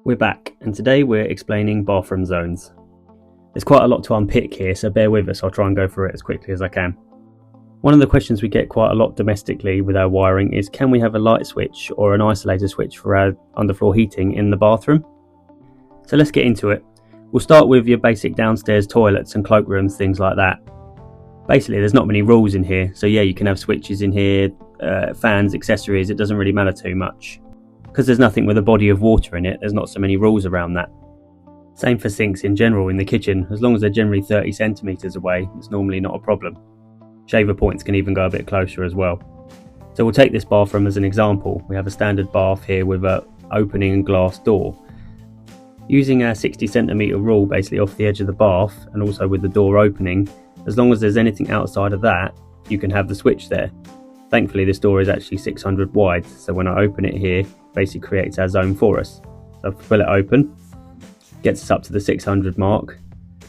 We're back, and today we're explaining bathroom zones. There's quite a lot to unpick here, so bear with us. I'll try and go through it as quickly as I can. One of the questions we get quite a lot domestically with our wiring is, can we have a light switch or an isolator switch for our underfloor heating in the bathroom? So let's get into it. We'll start with your basic downstairs toilets and cloakrooms, things like that. Basically, there's not many rules in here, so yeah, you can have switches in here, fans, accessories, it doesn't really matter too much. Because there's nothing with a body of water in it, there's not so many rules around that. Same for sinks in general in the kitchen, as long as they're generally 30 centimetres away, it's normally not a problem. Shaver points can even go a bit closer as well. So we'll take this bathroom as an example. We have a standard bath here with an opening and glass door. Using our 60 centimetre rule basically off the edge of the bath, and also with the door opening, as long as there's anything outside of that, you can have the switch there. Thankfully this door is actually 600 wide, so when I open it here, it basically creates our zone for us. So if I pull it open, gets us up to the 600 mark.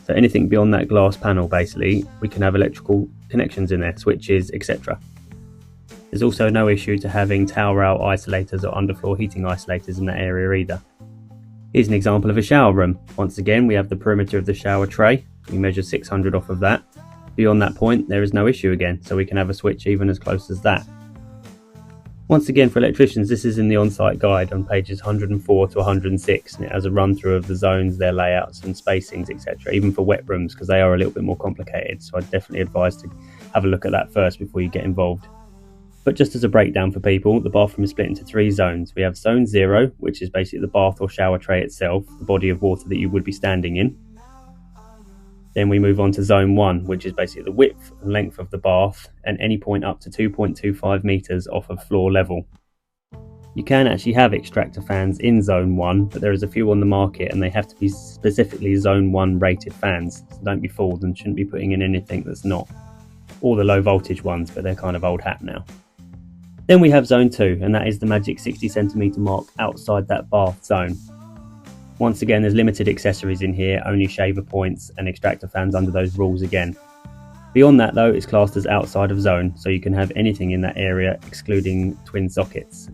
So anything beyond that glass panel, basically, we can have electrical connections in there, switches, etc. There's also no issue to having tower out isolators or underfloor heating isolators in that area either. Here's an example of a shower room. Once again, we have the perimeter of the shower tray. We measure 600 off of that. Beyond that point, there is no issue again, so we can have a switch even as close as that. Once again, for electricians, this is in the on-site guide on pages 104 to 106, and it has a run through of the zones, their layouts and spacings, etc., even for wet rooms, because they are a little bit more complicated, so I'd definitely advise to have a look at that first before you get involved. But just as a breakdown for people, the bathroom is split into 3 zones. We have zone 0, which is basically the bath or shower tray itself, the body of water that you would be standing in. Then we move on to zone 1, which is basically the width and length of the bath and any point up to 2.25 metres off of floor level. You can actually have extractor fans in zone 1, but there is a few on the market and they have to be specifically zone 1 rated fans, so don't be fooled and shouldn't be putting in anything that's not. Or the low voltage ones, but they're kind of old hat now. Then we have zone 2, and that is the magic 60 centimetre mark outside that bath zone. Once again, there's limited accessories in here, only shaver points and extractor fans under those rules again. Beyond that though, it's classed as outside of zone, so you can have anything in that area excluding twin sockets.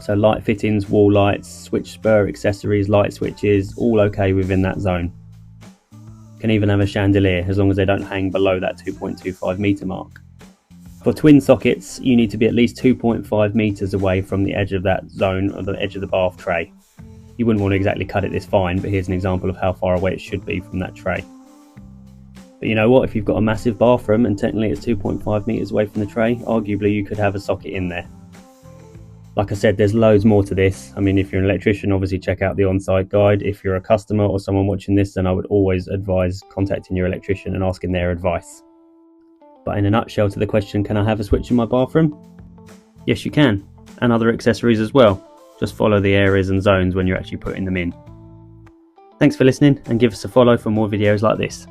So light fittings, wall lights, switch spur accessories, light switches, all okay within that zone. You can even have a chandelier as long as they don't hang below that 2.25 metre mark. For twin sockets, you need to be at least 2.5 metres away from the edge of that zone or the edge of the bath tray. You wouldn't want to exactly cut it this fine, but here's an example of how far away it should be from that tray. But you know what, if you've got a massive bathroom and technically it's 2.5 metres away from the tray, arguably you could have a socket in there. Like I said, there's loads more to this. I mean, if you're an electrician, obviously check out the on-site guide. If you're a customer or someone watching this, then I would always advise contacting your electrician and asking their advice. But in a nutshell to the question, can I have a switch in my bathroom? Yes, you can, and other accessories as well. Just follow the areas and zones when you're actually putting them in. Thanks for listening, and give us a follow for more videos like this.